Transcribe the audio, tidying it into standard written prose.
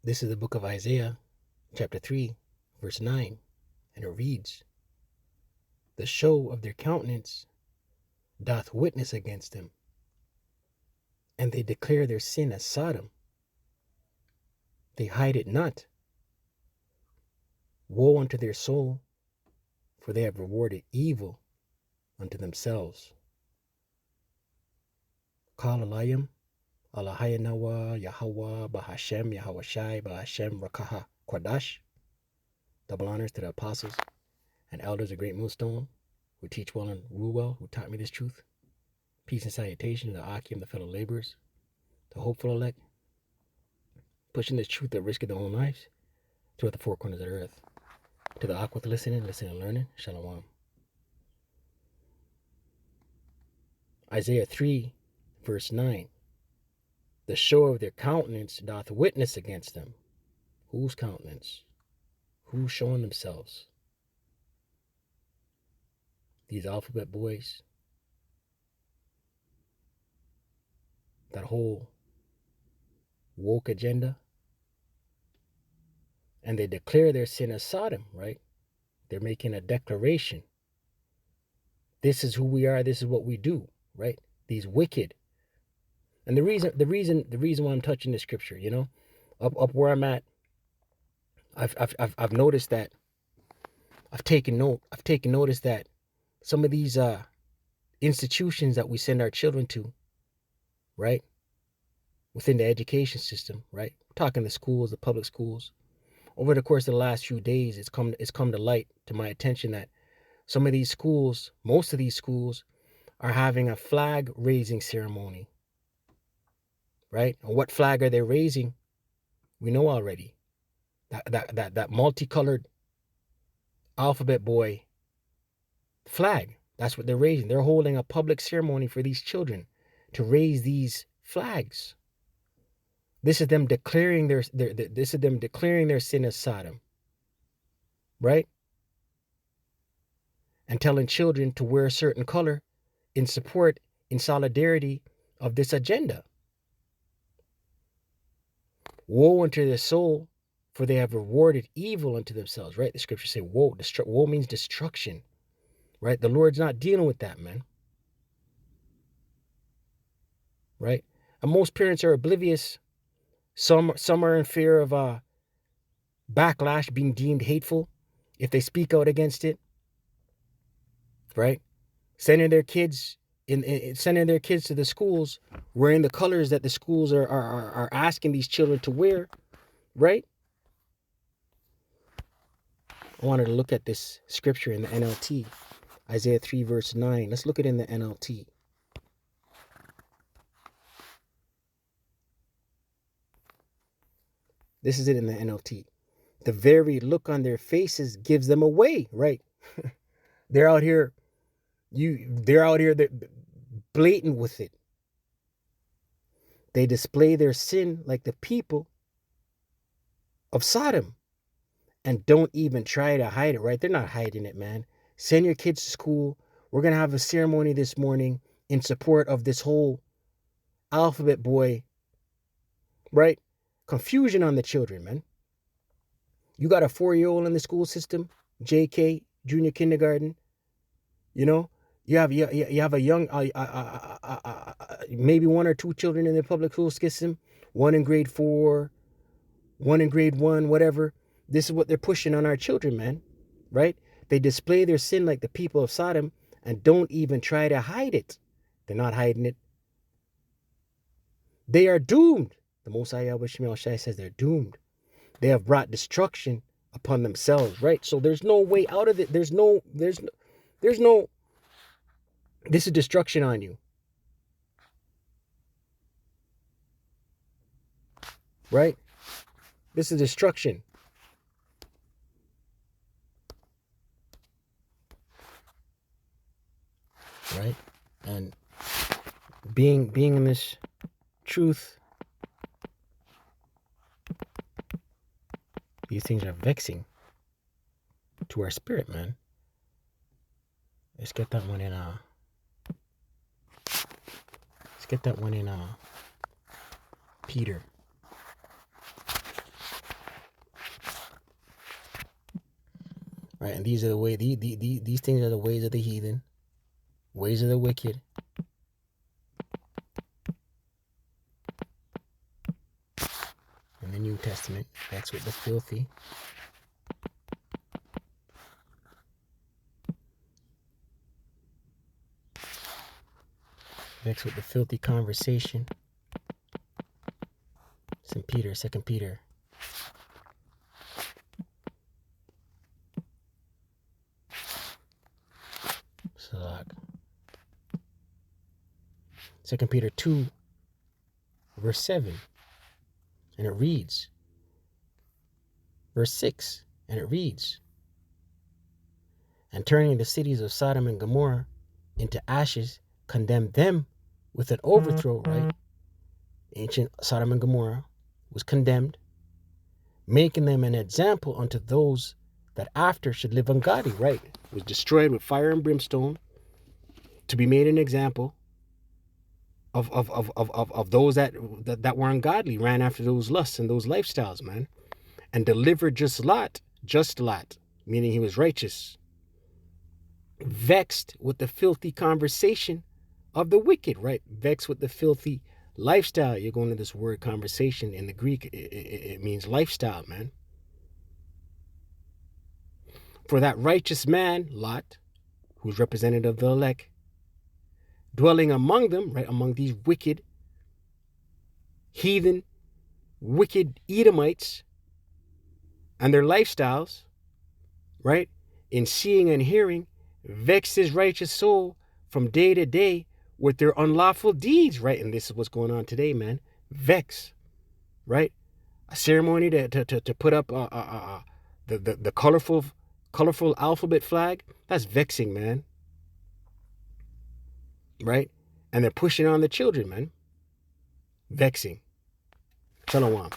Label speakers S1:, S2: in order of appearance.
S1: This is the book of Isaiah, chapter 3, verse 9, and it reads, "The show of their countenance doth witness against them, and they declare their sin as Sodom. They hide it not. Woe unto their soul, for they have rewarded evil unto themselves." Kal alayim, Alahayanawa, Yahawah, Bahasham, Yahawashi, Bahasham, Rawchaa, Qadash. Double honors to the apostles and elders of Great Millstone, who teach well and rule well, who taught me this truth. Peace and salutation to the Akim, the fellow laborers, the hopeful elect, pushing this truth at risk of their own lives throughout the four corners of the earth. To the Aquath listening and learning, Shalom. Isaiah 3, verse 9. "The show of their countenance doth witness against them." Whose countenance? Who's showing themselves? These alphabet boys. That whole woke agenda. And they declare their sin as Sodom, right? They're making a declaration. This is who we are. This is what we do, right? These wicked. And the reason why I'm touching this scripture, up where I'm at, I've noticed that I've taken notice that some of these institutions that we send our children to, right, within the education system, right, I'm talking the schools, the public schools, over the course of the last few days, it's come to light to my attention that some of these schools, most of these schools, are having a flag raising ceremony, right? And what flag are they raising? We know already. That multicolored alphabet boy flag. That's what they're raising. They're holding a public ceremony for these children to raise these flags. This is them declaring their sin as Sodom, right? And telling children to wear a certain color in support, in solidarity of this agenda. Woe unto their soul, for they have rewarded evil unto themselves, right? The scriptures say woe. Woe means destruction, right? The Lord's not dealing with that, man. Right? And most parents are oblivious. Some are in fear of backlash, being deemed hateful if they speak out against it, right? Sending their kids to the schools wearing the colors that the schools are asking these children to wear, right? I wanted to look at this scripture in the NLT, Isaiah 3, verse 9. Let's look at it in the NLT. This is it in the NLT. The very look on their faces gives them away, right? They're out here blatant with it. They display their sin like the people of Sodom and don't even try to hide it, right? They're not hiding it, man. Send your kids to school. We're going to have a ceremony this morning in support of this whole alphabet boy, right? Confusion on the children, man. You got a 4-year-old in the school system, JK, junior kindergarten. You have a young, maybe 1 or 2 children in the public school system, 1 in grade 4, 1 in grade 1, whatever. This is what they're pushing on our children, man, right? They display their sin like the people of Sodom and don't even try to hide it. They're not hiding it. They are doomed. The Most High Yahawashi says they're doomed. They have brought destruction upon themselves, right? So there's no way out of it. There's no, this is destruction on you. Right? This is destruction. Right? And being in this truth, these things are vexing to our spirit, man. Let's get that one in Peter. And these are the way these things are the ways of the heathen, ways of the wicked. In the New Testament, that's with the filthy. Next with the filthy conversation. St. Peter, 2 Peter. Salak. 2 Peter 2, verse 7. And it reads, verse 6, and it reads, and turning the cities of Sodom and Gomorrah into ashes, condemned them with an overthrow, right? Ancient Sodom and Gomorrah was condemned, making them an example unto those that after should live ungodly, right? Was destroyed with fire and brimstone to be made an example of those that were ungodly, ran after those lusts and those lifestyles, man. And delivered just Lot, meaning he was righteous, vexed with the filthy conversation of the wicked, right? Vexed with the filthy lifestyle. You're going to this word conversation. In the Greek, it means lifestyle, man. For that righteous man, Lot, who's representative of the elect, dwelling among them, right, among these wicked, heathen, wicked Edomites and their lifestyles, right, in seeing and hearing, vexed his righteous soul from day to day with their unlawful deeds, right? And this is what's going on today, man. Vex, right? A ceremony to put up the colorful alphabet flag. That's vexing, man. Right? And they're pushing on the children, man. Vexing. Shalom.